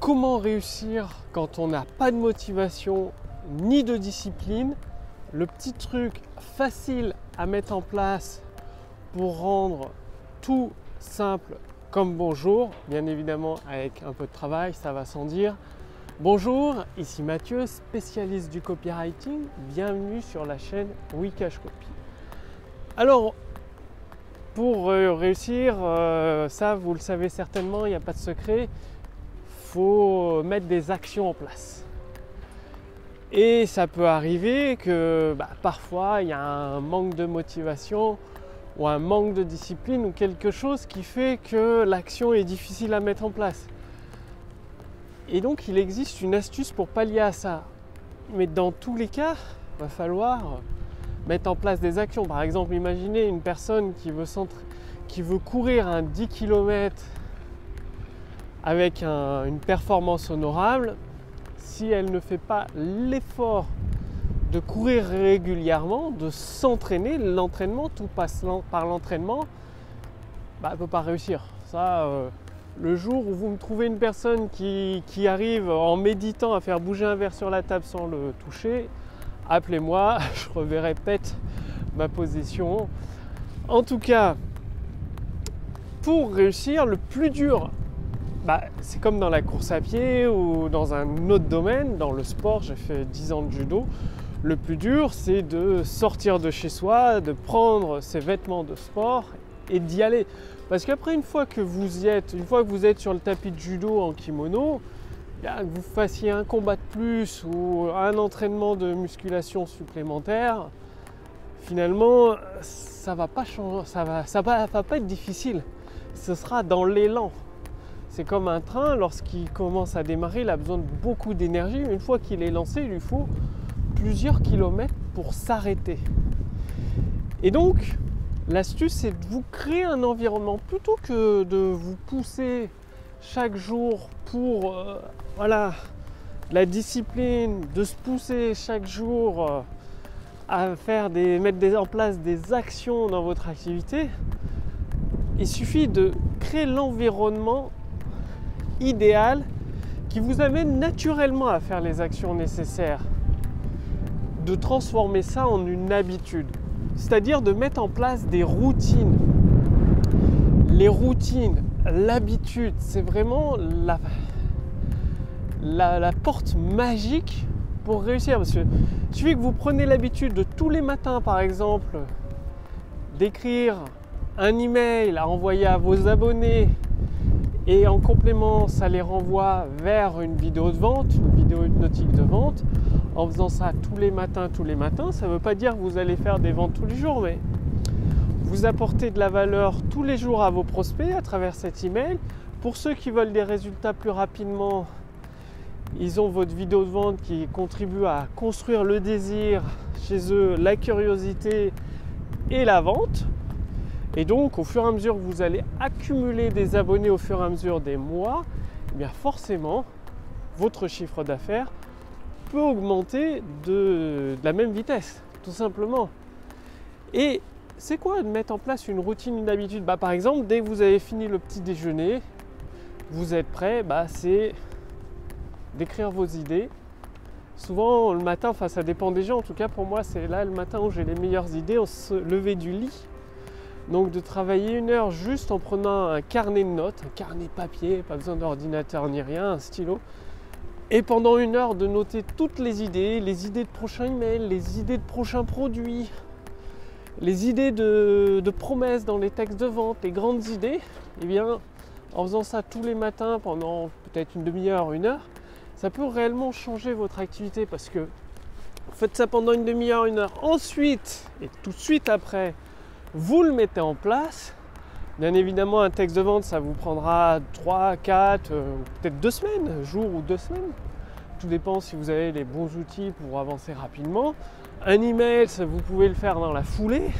Comment réussir quand on n'a pas de motivation ni de discipline? Le petit truc facile à mettre en place pour rendre tout simple comme bonjour, bien évidemment avec un peu de travail, ça va sans dire. Bonjour, ici Mathieu, spécialiste du copywriting. Bienvenue sur la chaîne Wikash Copy. Alors, pour réussir, ça vous le savez certainement, il n'y a pas de secret, il faut mettre des actions en place. Et ça peut arriver que parfois il y a un manque de motivation ou un manque de discipline ou quelque chose qui fait que l'action est difficile à mettre en place. Et donc il existe une astuce pour pallier à ça. Mais dans tous les cas, il va falloir mettre en place des actions. Par exemple, imaginez une personne qui veut courir un 10 km avec une performance honorable. Si elle ne fait pas l'effort de courir régulièrement, de s'entraîner, l'entraînement, tout passe par l'entraînement, elle ne peut pas réussir. Ça, le jour où vous me trouvez une personne qui arrive en méditant à faire bouger un verre sur la table sans le toucher, appelez-moi, je reverrai peut-être ma position. En tout cas, pour réussir, le plus dur, c'est comme dans la course à pied ou dans un autre domaine, dans le sport, j'ai fait 10 ans de judo. Le plus dur, c'est de sortir de chez soi, de prendre ses vêtements de sport et d'y aller. Parce qu'après, une fois que vous êtes sur le tapis de judo en kimono, que vous fassiez un combat de plus ou un entraînement de musculation supplémentaire, finalement, ça va pas changer, ça va pas être difficile. Ce sera dans l'élan. C'est comme un train, lorsqu'il commence à démarrer, il a besoin de beaucoup d'énergie. Une fois qu'il est lancé, il lui faut plusieurs kilomètres pour s'arrêter. Et donc, l'astuce, c'est de vous créer un environnement plutôt que de vous pousser chaque jour pour la discipline, de se pousser chaque jour à mettre en place des actions dans votre activité. Il suffit de créer l'environnement idéal qui vous amène naturellement à faire les actions nécessaires, de transformer ça en une habitude, c'est-à-dire de mettre en place des routines. Les routines, l'habitude, c'est vraiment la porte magique pour réussir, parce que il suffit que vous preniez l'habitude de tous les matins, par exemple, d'écrire un email à envoyer à vos abonnés, et en complément, ça les renvoie vers une vidéo de vente, une vidéo hypnotique de vente. En faisant ça tous les matins, ça ne veut pas dire que vous allez faire des ventes tous les jours, mais vous apportez de la valeur tous les jours à vos prospects à travers cet email. Pour ceux qui veulent des résultats plus rapidement, ils ont votre vidéo de vente qui contribue à construire le désir chez eux, la curiosité et la vente. Et donc, au fur et à mesure que vous allez accumuler des abonnés au fur et à mesure des mois, eh bien forcément, votre chiffre d'affaires peut augmenter de la même vitesse, tout simplement. Et c'est quoi de mettre en place une routine, une habitude? Par exemple, dès que vous avez fini le petit déjeuner, vous êtes prêt, c'est d'écrire vos idées. Souvent, le matin, ça dépend des gens, en tout cas pour moi, c'est là le matin où j'ai les meilleures idées, on se lever du lit. Donc de travailler 1 heure juste en prenant un carnet de notes, un carnet de papier, pas besoin d'ordinateur ni rien, un stylo. Et pendant 1 heure de noter toutes les idées de prochains emails, les idées de prochains produits, les idées de promesses dans les textes de vente, les grandes idées. Eh bien, en faisant ça tous les matins pendant peut-être une demi-heure, 1 heure, ça peut réellement changer votre activité parce que vous faites ça pendant une demi-heure, 1 heure. Ensuite, et tout de suite après, vous le mettez en place. Bien évidemment, un texte de vente, ça vous prendra 3, 4, peut-être 2 semaines, jour ou 2 semaines. Tout dépend si vous avez les bons outils pour avancer rapidement. Un email, vous pouvez le faire dans la foulée.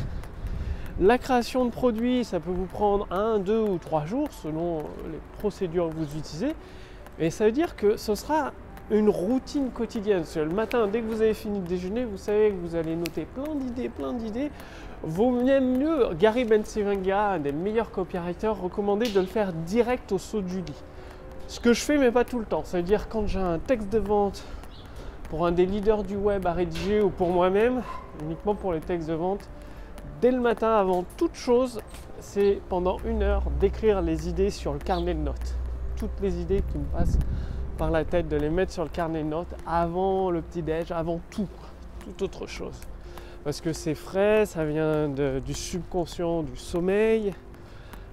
La création de produits, ça peut vous prendre 1, 2 ou 3 jours selon les procédures que vous utilisez. Et ça veut dire que ce sera une routine quotidienne. Parce que le matin, dès que vous avez fini de déjeuner, vous savez que vous allez noter plein d'idées. Vaut même mieux, Gary Bencivenga, un des meilleurs copywriters, recommandait de le faire direct au saut du lit. Ce que je fais, mais pas tout le temps. Ça veut dire quand j'ai un texte de vente pour un des leaders du web à rédiger ou pour moi-même, uniquement pour les textes de vente, dès le matin, avant toute chose, c'est pendant 1 heure d'écrire les idées sur le carnet de notes. Toutes les idées qui me passent par la tête, de les mettre sur le carnet de notes avant le petit-déj, avant toute autre chose. Parce que c'est frais, ça vient du subconscient, du sommeil.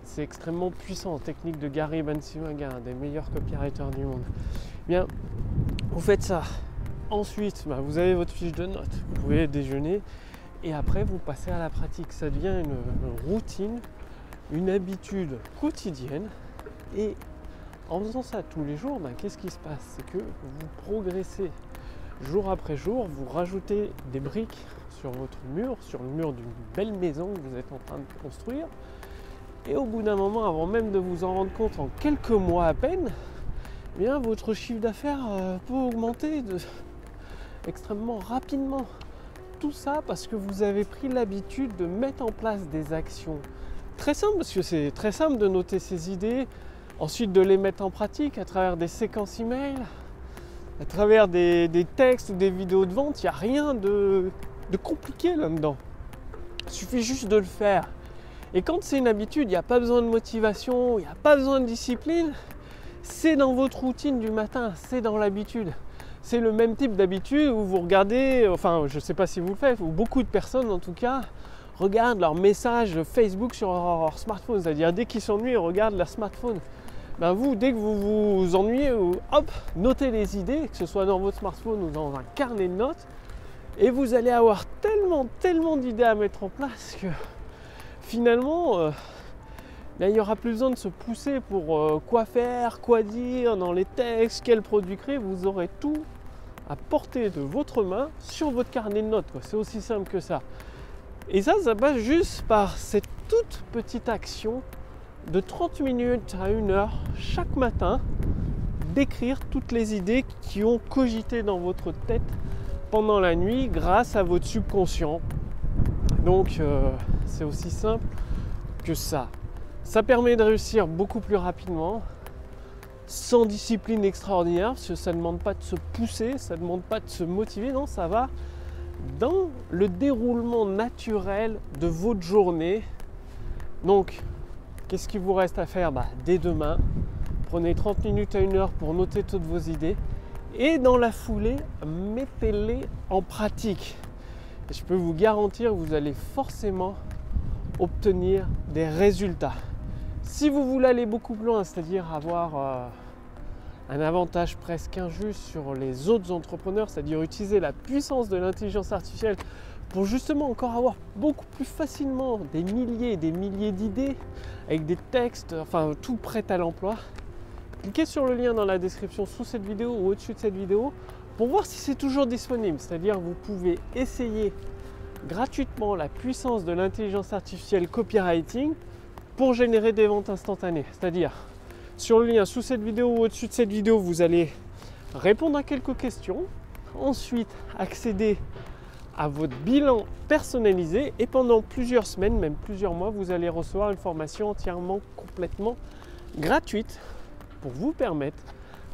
C'est extrêmement puissant, technique de Gary Benciwaga, un des meilleurs copywriters du monde. Bien, vous faites ça. Ensuite, vous avez votre fiche de notes. Vous pouvez déjeuner et après vous passez à la pratique. Ça devient une routine, une habitude quotidienne. Et en faisant ça tous les jours, qu'est-ce qui se passe? C'est que vous progressez jour après jour, vous rajoutez des briques sur votre mur, sur le mur d'une belle maison que vous êtes en train de construire. Et au bout d'un moment, avant même de vous en rendre compte, en quelques mois à peine, eh bien, votre chiffre d'affaires peut augmenter extrêmement rapidement. Tout ça parce que vous avez pris l'habitude de mettre en place des actions très simples, parce que c'est très simple de noter ces idées, ensuite de les mettre en pratique à travers des séquences email, à travers des textes ou des vidéos de vente. Il n'y a rien de compliqué là-dedans. Il suffit juste de le faire. Et quand c'est une habitude, il n'y a pas besoin de motivation, il n'y a pas besoin de discipline. C'est dans votre routine du matin, c'est dans l'habitude. C'est le même type d'habitude où vous regardez, enfin je ne sais pas si vous le faites, ou beaucoup de personnes en tout cas, regardent leurs messages Facebook sur leur smartphone. C'est-à-dire dès qu'ils s'ennuient, ils regardent leur smartphone. Vous, dès que vous vous ennuyez, hop, notez les idées, que ce soit dans votre smartphone ou dans un carnet de notes. Et vous allez avoir tellement d'idées à mettre en place que finalement, il n'y aura plus besoin de se pousser pour quoi faire, quoi dire dans les textes, quel produit créer. Vous aurez tout à portée de votre main sur votre carnet de notes. C'est aussi simple que ça. Et ça passe juste par cette toute petite action de 30 minutes à 1 heure chaque matin, d'écrire toutes les idées qui ont cogité dans votre tête pendant la nuit grâce à votre subconscient. Donc c'est aussi simple que ça. Ça permet de réussir beaucoup plus rapidement, sans discipline extraordinaire, parce que ça ne demande pas de se pousser, ça ne demande pas de se motiver, non, ça va dans le déroulement naturel de votre journée. Donc, qu'est-ce qu'il vous reste à faire? Dès demain, prenez 30 minutes à 1 heure pour noter toutes vos idées et dans la foulée, mettez-les en pratique. Et je peux vous garantir que vous allez forcément obtenir des résultats. Si vous voulez aller beaucoup plus loin, c'est-à-dire avoir un avantage presque injuste sur les autres entrepreneurs, c'est-à-dire utiliser la puissance de l'intelligence artificielle pour justement encore avoir beaucoup plus facilement des milliers et des milliers d'idées avec des textes, enfin tout prêt à l'emploi, cliquez sur le lien dans la description sous cette vidéo ou au-dessus de cette vidéo pour voir si c'est toujours disponible. C'est-à-dire vous pouvez essayer gratuitement la puissance de l'intelligence artificielle copywriting pour générer des ventes instantanées. C'est-à-dire sur le lien sous cette vidéo ou au-dessus de cette vidéo, vous allez répondre à quelques questions, ensuite accéder à votre bilan personnalisé et pendant plusieurs semaines, même plusieurs mois, vous allez recevoir une formation entièrement, complètement gratuite pour vous permettre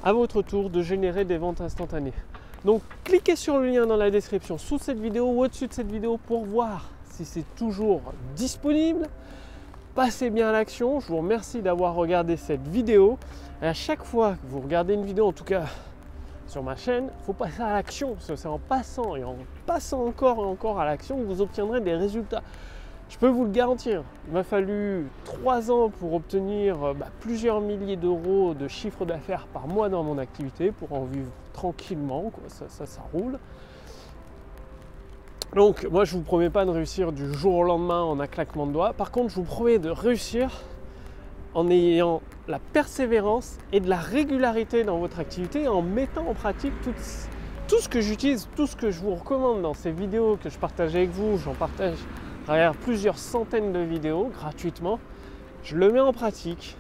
à votre tour de générer des ventes instantanées. Donc cliquez sur le lien dans la description sous cette vidéo ou au-dessus de cette vidéo pour voir si c'est toujours disponible. Passez bien à l'action. Je vous remercie d'avoir regardé cette vidéo. Et à chaque fois que vous regardez une vidéo, en tout cas sur ma chaîne, il faut passer à l'action. C'est en passant et en passant encore et encore à l'action que vous obtiendrez des résultats. Je peux vous le garantir. Il m'a fallu 3 ans pour obtenir plusieurs milliers d'euros de chiffre d'affaires par mois dans mon activité pour en vivre tranquillement. Ça roule. Donc moi je ne vous promets pas de réussir du jour au lendemain en un claquement de doigts. Par contre je vous promets de réussir en ayant la persévérance et de la régularité dans votre activité, en mettant en pratique tout ce que j'utilise, tout ce que je vous recommande dans ces vidéos que je partage avec vous. J'en partage à travers plusieurs centaines de vidéos gratuitement. Je le mets en pratique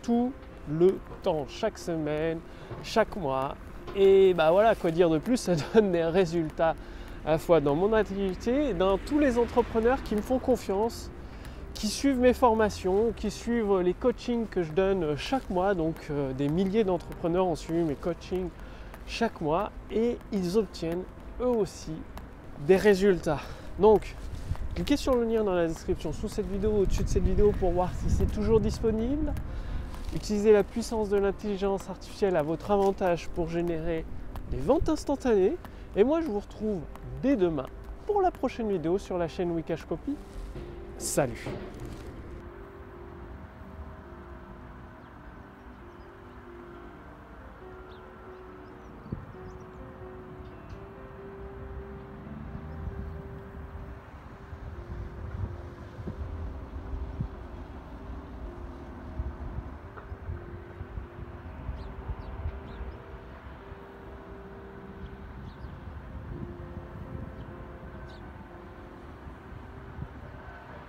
tout le temps, chaque semaine, chaque mois. Et voilà, quoi dire de plus, ça donne des résultats à la fois dans mon activité et dans tous les entrepreneurs qui me font confiance, qui suivent mes formations, qui suivent les coachings que je donne chaque mois. Donc des milliers d'entrepreneurs ont suivi mes coachings chaque mois et ils obtiennent eux aussi des résultats. Donc cliquez sur le lien dans la description sous cette vidéo, au-dessus de cette vidéo pour voir si c'est toujours disponible. Utilisez la puissance de l'intelligence artificielle à votre avantage pour générer des ventes instantanées. Et moi, je vous retrouve dès demain pour la prochaine vidéo sur la chaîne Wikash Copy. Salut!